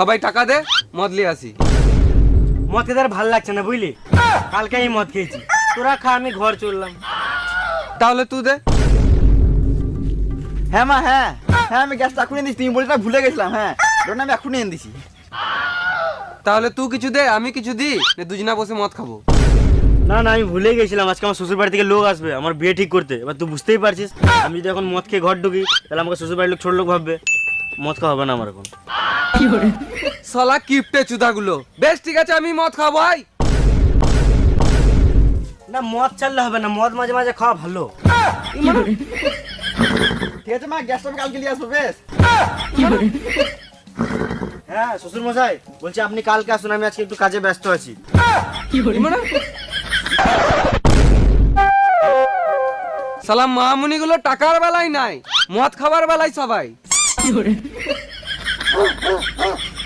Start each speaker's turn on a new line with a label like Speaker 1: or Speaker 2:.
Speaker 1: সবাই টাকা দে, মদ লিয়ে আসি।
Speaker 2: মদ খেতে আর ভাল লাগছে না বুঝলি, কালকে এই মদ খেয়েছি। তোরা খা, আমি ঘর চললাম।
Speaker 1: তাহলে তুই দে।
Speaker 3: হ্যাঁ মা, হ্যাঁ হ্যাঁ, আমি গ্যাসটা এখনই দিচ্ছি, তুমি বলতে ভুলে গেছিলাম। হ্যাঁ ওটা আমি এখনই এনে দিছি।
Speaker 1: তাহলে তুই কিছু দে, আমি কিছু দিই, দুজনা বসে মদ খাবো।
Speaker 2: না না, আমি ভুলে গেছিলাম, আজকে আমার শ্বশুর বাড়ি থেকে লোক আসবে আমার বিয়ে ঠিক করতে। এবার তুই বুঝতেই পারছিস, আমি যদি এখন মদ খেয়ে ঘর ঢুকি তাহলে আমাকে শ্বশুর বাড়ির লোক ছোট লোক ভাববে। মদ খাওয়া হবে না আমার এখন।
Speaker 1: শালা কিপটে চুদাগুলো। বেশ ঠিক আছে, আমি মদ খাবো। ভাই
Speaker 2: না, মদ চাললে হবে না, মদ মাঝে মাঝে খাওয়া ভালো।
Speaker 3: ঠিক আছে মা, গ্যাসটা আমি কালকে নিয়ে আসবো। বেশ।
Speaker 2: হ্যাঁ শ্বশুর মশাই, বলছি আপনি কালকে আসুন, আমি আজকে একটু কাজে ব্যস্ত আছি।
Speaker 1: শালা মামুনি গুলো টাকার বেলায় নাই, মদ খাবার বেলায় সবাই।